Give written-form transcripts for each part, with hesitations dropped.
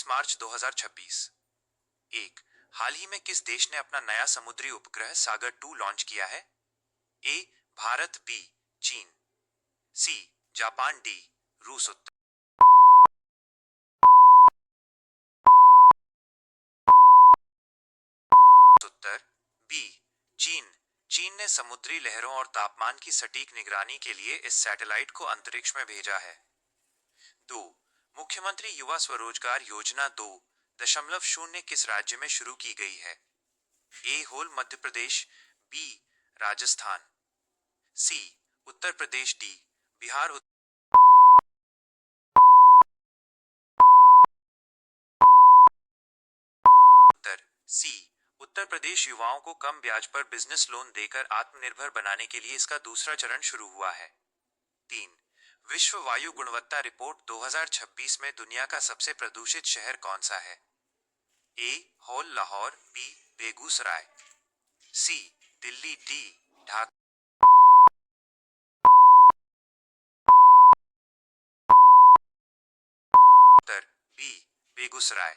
मार्च 2026। एक, हाल ही में किस देश ने अपना नया समुद्री उपग्रह सागर 2 लॉन्च किया है? ए भारत, बी चीन, सी जापान, डी रूस। उत्तर बी चीन। चीन ने समुद्री लहरों और तापमान की सटीक निगरानी के लिए इस सैटेलाइट को अंतरिक्ष में भेजा है। 2, मुख्यमंत्री युवा स्वरोजगार योजना 2.0 किस राज्य में शुरू की गई है? A whole Madhya Pradesh, B Rajasthan, C Uttar Pradesh, D Bihar. उत्तर सी उत्तर प्रदेश युवाओं को कम ब्याज पर बिजनेस लोन देकर आत्मनिर्भर बनाने के लिए इसका दूसरा चरण शुरू हुआ है। 3, विश्व वायु गुणवत्ता रिपोर्ट 2026 में दुनिया का सबसे प्रदूषित शहर कौन सा है? A whole Lahore, B Begusarai, C Delhi, D Dhaka. Uttar B Begusarai.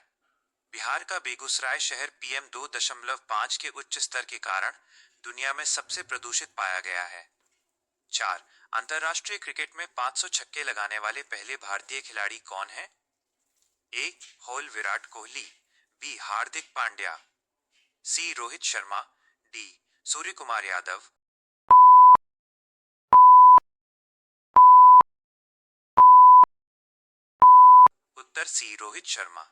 Bihar का बेगूसराय शहर PM 2.5 के उच्च स्तर के कारण दुनिया में सबसे प्रदूषित पाया गया है। 4, अंतर्राष्ट्रीय क्रिकेट में 500 छक्के लगाने वाले पहले भारतीय खिलाड़ी कौन है? A whole Virat Kohli, B Hardik Pandya, C Rohit Sharma, D Surya Kumar Yadav. उत्तर सी रोहित शर्मा।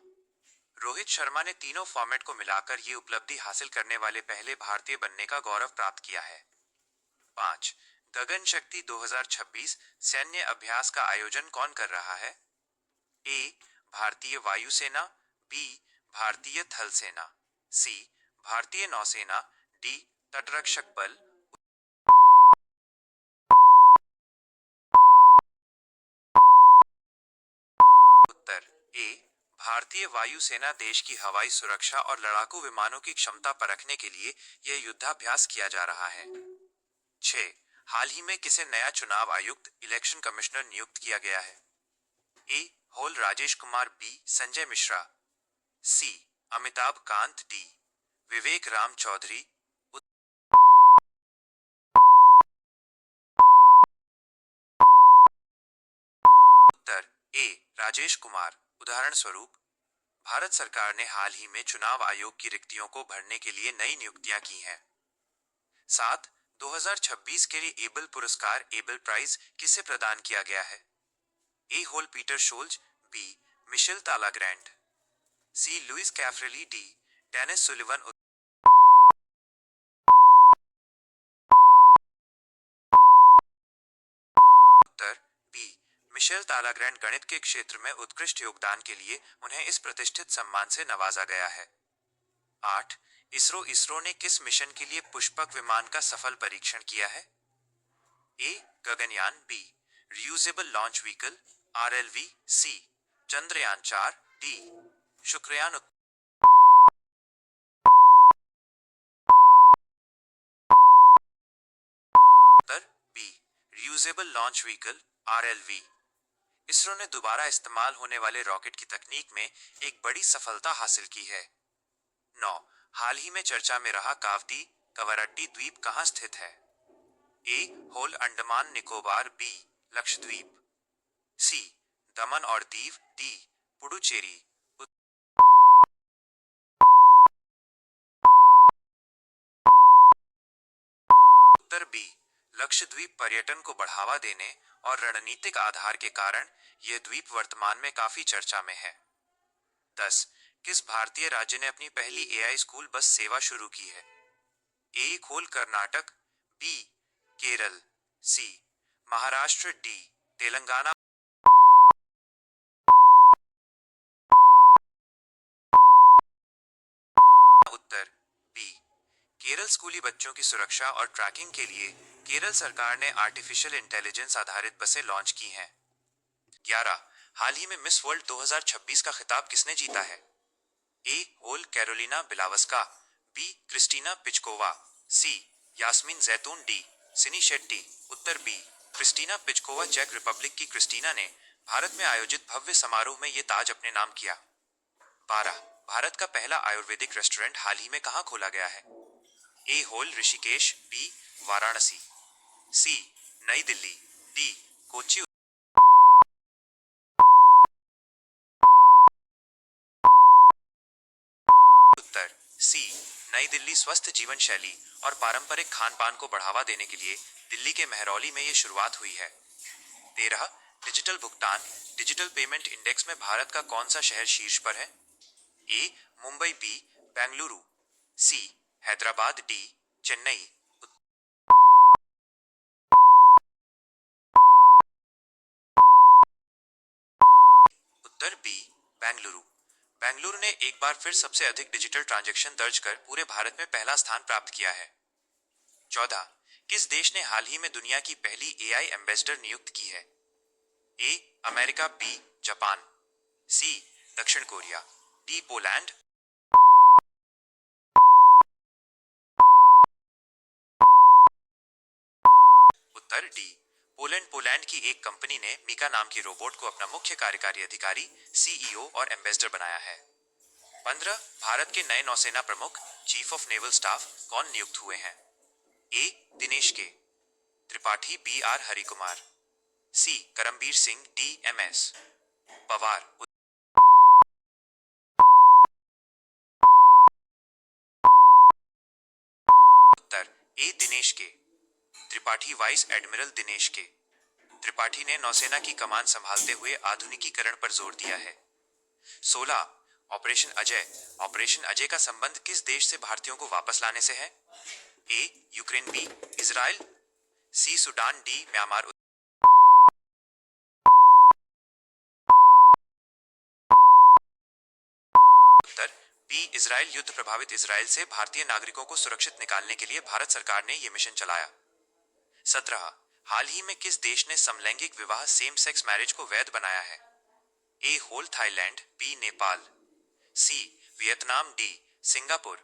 रोहित शर्मा ने तीनों फॉर्मेट को मिलाकर ये उपलब्धि हासिल करने वाले पहले भारतीय बनने का गौरव प्राप्त किया है। 5, गगन शक्ति 2026 सैन्य अभ्यास का आयोजन कौन कर रहा है? ए भारतीय वायुसेना, बी भारतीय थल सेना, सी भारतीय नौसेना, डी तटरक्षक बल। उत्तर ए भारतीय वायुसेना देश की हवाई सुरक्षा और लड़ाकू विमानों की क्षमता परखने के लिए यह युद्धाभ्यास किया जा रहा है। 6, हाल ही में किसे नया चुनाव आयुक्त इलेक्शन कमिश्नर नियुक्त किया गया है? A whole Rajesh Kumar, B Sanjay Mishra, C Amitabh Kant, D विवेक राम चौधरी। उत्तर ए राजेश कुमार। उदाहरण स्वरूप, भारत सरकार ने हाल ही में चुनाव आयोग की रिक्तियों को भरने के लिए नई नियुक्तियां की हैं। 7, 2026 के लिए एबल पुरस्कार एबल प्राइज किसे प्रदान किया गया है? ए होल Peter Scholze, B Michel Talagrand, C Luis Caffarelli, D Dennis Sullivan. उत्तर बी मिशेल तालाग्रैंड। गणित के क्षेत्र में उत्कृष्ट योगदान के लिए उन्हें इस प्रतिष्ठित सम्मान से नवाजा गया है। 8, इसरो ने किस मिशन के लिए पुष्पक विमान का सफल परीक्षण किया है? A Gaganyaan, B reusable launch vehicle RLV, C Chandrayaan 4, D Shukrayaan. उत्तर B reusable launch vehicle RLV। ISRO ने दोबारा इस्तेमाल होने वाले रॉकेट की तकनीक में एक बड़ी सफलता हासिल की है। 9, हाल ही में चर्चा में रहा कावदी कवरट्टी द्वीप कहाँ स्थित है? A whole Andaman Nicobar, B Lakshadweep, सी दमन और दीव, डी पुडुचेरी। उत्तर बी लक्षद्वीप पर्यटन को बढ़ावा देने और रणनीतिक आधार के कारण यह द्वीप वर्तमान में काफी चर्चा में है। 10, किस भारतीय राज्य ने अपनी पहली AI स्कूल बस सेवा शुरू की है? ए खोल कर्नाटक, बी केरल, सी महाराष्ट्र, डी तेलंगाना। उत्तर बी केरल स्कूली बच्चों की सुरक्षा और ट्रैकिंग के लिए केरल सरकार ने आर्टिफिशियल इंटेलिजेंस आधारित बसें लॉन्च की हैं। 11, हाल ही में मिस वर्ल्ड 2026 का खिताब किसने जीता है? ए होल Karolina Bielawska, B Krystyna Pyszkova, C Yasmina Zaitoun, D Sini Shetty. उत्तर बी क्रिस्टीना पिचकोवा। चेक रिपब्लिक की क्रिस्टीना ने भारत में आयोजित भव्य समारोह में ये ताज अपने नाम किया। 12 भारत का पहला आयुर्वेदिक रेस्टोरेंट हाल ही में कहाँ खोला गया है? A whole Rishikesh, B Varanasi, सी नई दिल्ली, डी कोच्चि। उत्तर सी नई दिल्ली स्वस्थ जीवन शैली और पारंपरिक खान पान को बढ़ावा देने के लिए दिल्ली के महरौली में ये शुरुआत हुई है। 13 डिजिटल भुगतान डिजिटल पेमेंट इंडेक्स में भारत का कौन सा शहर शीर्ष पर है? ए मुंबई, बी बेंगलुरु, सी हैदराबाद, डी चेन्नई। उत्तर बी बेंगलुरु। बेंगलुरु ने एक बार फिर सबसे अधिक डिजिटल ट्रांजैक्शन दर्ज कर पूरे भारत में पहला स्थान प्राप्त किया है। 14 किस देश ने हाल ही में दुनिया की पहली एआई एम्बेसडर नियुक्त की है? ए अमेरिका, बी जापान, सी दक्षिण कोरिया, डी पोलैंड। उत्तर डी पोलैंड। पोलैंड की एक कंपनी ने मीका नाम की रोबोट को अपना मुख्य कार्यकारी अधिकारी, सीईओ और एम्बेसडर बनाया है। 15 भारत के नए नौसेना प्रमुख, चीफ ऑफ नेवल स्टाफ कौन नियुक्त हुए हैं? A Dinesh K Tripathi, B R Harikumar, C Karambir Singh, D M S Pawar. उत्तर A Dinesh K Tripathi. Vice admiral Dinesh K Tripathi ने नौसेना की कमान संभालते हुए आधुनिकीकरण पर जोर दिया है। 16 ऑपरेशन अजय। ऑपरेशन अजय का संबंध किस देश से भारतीयों को वापस लाने से है? ए यूक्रेन, बी इजराइल, सी सूडान, डी म्यांमार। उत्तर बी इजराइल। युद्ध प्रभावित इजराइल से भारतीय नागरिकों को सुरक्षित निकालने के लिए भारत सरकार ने यह मिशन चलाया। 17 हाल ही में किस देश ने समलैंगिक विवाह सेम सेक्स मैरिज को वैध बनाया है? ए होल Thailand, B Nepal, C Vietnam, D Singapore.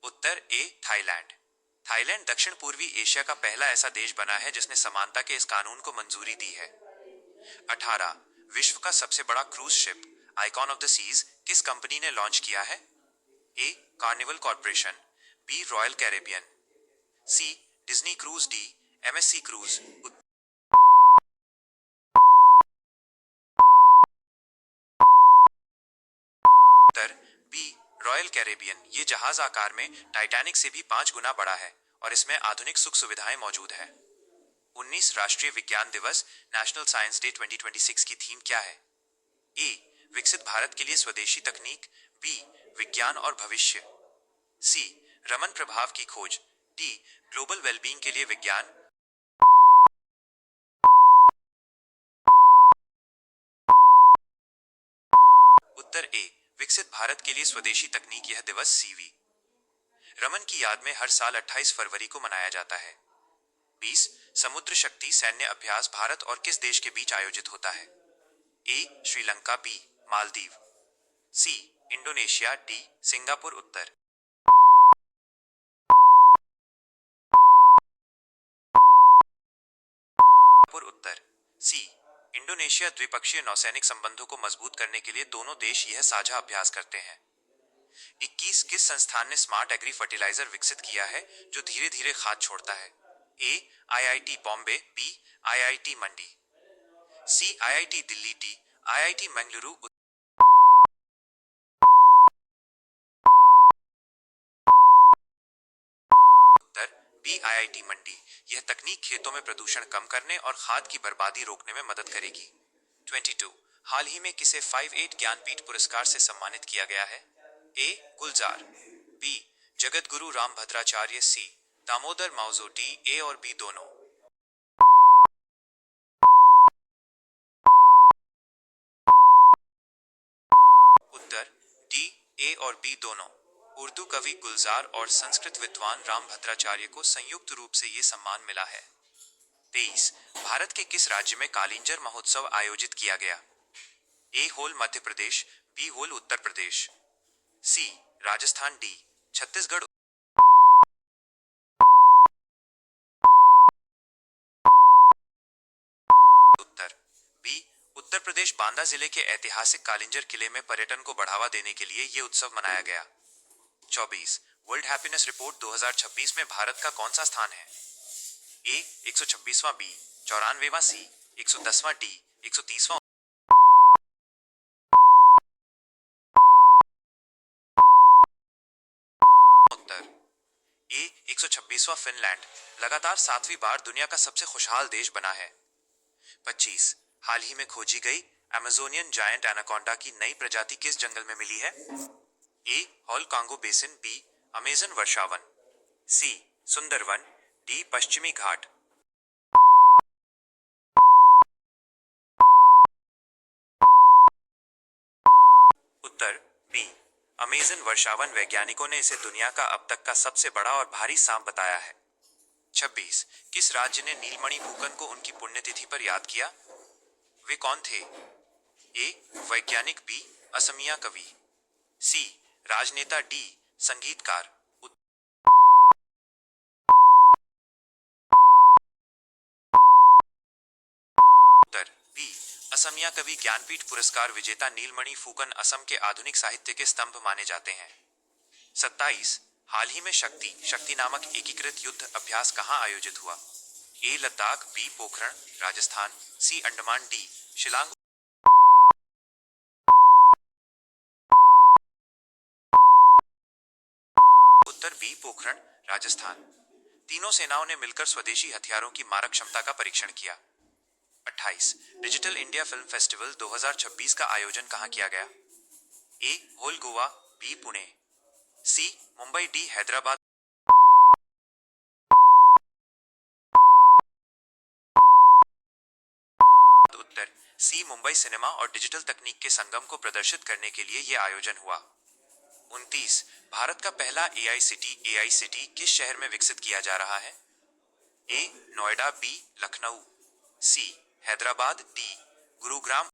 उत्तर ए थाईलैंड। थाईलैंड दक्षिण पूर्वी एशिया का पहला ऐसा देश बना है जिसने समानता के इस कानून को मंजूरी दी है। 18 विश्व का सबसे बड़ा cruise ship Icon of the Seas किस कंपनी ने लॉन्च किया है? A Carnival Corporation, B Royal Caribbean, C Disney Cruise, D MSC Cruise. उत्तर बी रॉयल कैरेबियन। ये जहाज आकार में टाइटैनिक से भी 5 गुना बड़ा है और इसमें आधुनिक सुख सुविधाएं मौजूद है। 19 राष्ट्रीय विज्ञान दिवस नेशनल साइंस डे 2026 की थीम क्या है? ए विकसित भारत के लिए स्वदेशी तकनीक, बी विज्ञान और भविष्य, सी रमन प्रभाव की खोज, डी ग्लोबल वेलबींग के लिए विज्ञान। उत्तर ए विकसित भारत के लिए स्वदेशी तकनीक। यह दिवस सीवी रमन की याद में हर साल 28 फरवरी को मनाया जाता है। 20 समुद्र शक्ति सैन्य अभ्यास भारत और किस देश के बीच आयोजित होता है? A Sri Lanka, B Maldives, C Indonesia, D Singapore. उत्तर उत्तर सी इंडोनेशिया। द्विपक्षीय नौसैनिक संबंधों को मजबूत करने के लिए दोनों देश यह साझा अभ्यास करते हैं। 21 किस संस्थान ने स्मार्ट एग्री फर्टिलाइजर विकसित किया है जो धीरे धीरे खाद छोड़ता है? A IIT Bombay, B IIT Mandi, C IIT Delhi, D IIT Mangaluru. उत्तर बी आईआईटी मंडी। यह तकनीक खेतों में प्रदूषण कम करने और खाद की बर्बादी रोकने में मदद करेगी। 22 हाल ही में किसे 58 ज्ञानपीठ पुरस्कार से सम्मानित किया गया है? ए गुलजार, B Jagat Guru Rambhadracharya, C Damodar माउजो, D A और बी दोनों। उत्तर डी ए और बी दोनों। उर्दू कवि गुलजार और संस्कृत विद्वान रामभद्राचार्य को संयुक्त रूप से ये सम्मान मिला है। 23 भारत के किस राज्य में कालिंजर महोत्सव आयोजित किया गया? ए whole Madhya Pradesh, B whole Uttar Pradesh, सी राजस्थान, डी छत्तीसगढ़। उत्तर बी उत्तर प्रदेश बांदा जिले के ऐतिहासिक कालिंजर किले में पर्यटन को बढ़ावा देने के लिए ये उत्सव मनाया गया। 24 वर्ल्ड हैप्पीनेस रिपोर्ट 2026 में भारत का कौन सा स्थान है? ए 126वां, बी 94वां, सी 110वां, डी 130वां। उत्तर ए 126वां। फिनलैंड लगातार 7वीं बार दुनिया का सबसे खुशहाल देश बना है। 25 हाल ही में खोजी गई अमेजोनियन जायंट एनाकोंडा की नई प्रजाति किस जंगल में मिली है? ए हॉल कांगो बेसिन, बी अमेजन वर्षावन, सी सुंदरवन, डी पश्चिमी घाट। उत्तर बी अमेजन वर्षावन। वैज्ञानिकों ने इसे दुनिया का अब तक का सबसे बड़ा और भारी सांप बताया है। 26 किस राज्य ने नीलमणि फूकन को उनकी पुण्यतिथि पर याद किया? वे कौन थे? ए वैज्ञानिक, बी असमिया कवि, सी राजनेता, डी संगीतकार। उत्तर बी असमिया कवि। ज्ञानपीठ पुरस्कार विजेता नीलमणि फूकन असम के आधुनिक साहित्य के स्तंभ माने जाते हैं। 27 हाल ही में शक्ति नामक एकीकृत युद्ध अभ्यास कहां आयोजित हुआ? ए लद्दाख, बी पोखरण राजस्थान, सी अंडमान, डी शिलांग। उत्तर बी पोखरण राजस्थान। तीनों सेनाओं ने मिलकर स्वदेशी हथियारों की मारक क्षमता का परीक्षण किया। 28 डिजिटल इंडिया फिल्म फेस्टिवल 2026 का आयोजन कहां किया गया? ए होल गोवा, बी पुणे, सी मुंबई, डी हैदराबाद। उत्तर सी मुंबई। सिनेमा और डिजिटल तकनीक के संगम को प्रदर्शित करने के लिए यह आयोजन हुआ। 29 भारत का पहला एआई सिटी किस शहर में विकसित किया जा रहा है? ए नोएडा, बी लखनऊ, सी हैदराबाद, डी गुरुग्राम।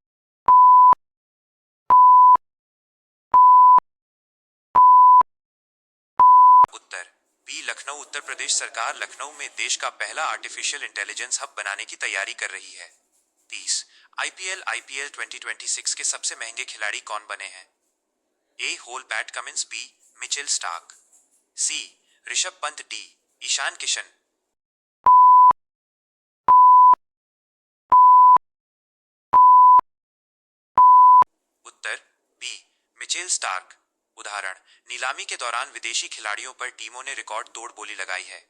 उत्तर बी लखनऊ। उत्तर प्रदेश सरकार लखनऊ में देश का पहला आर्टिफिशियल इंटेलिजेंस हब बनाने की तैयारी कर रही है। 30 आईपीएल 2026 के सबसे महंगे खिलाड़ी कौन बने हैं? ए होल Pat Cummins, B Mitchell Starc, C Rishabh Pant, D Ishan Kishan. उत्तर बी मिचेल स्टार्क। उदाहरण नीलामी के दौरान विदेशी खिलाड़ियों पर टीमों ने रिकॉर्ड तोड़ बोली लगाई है।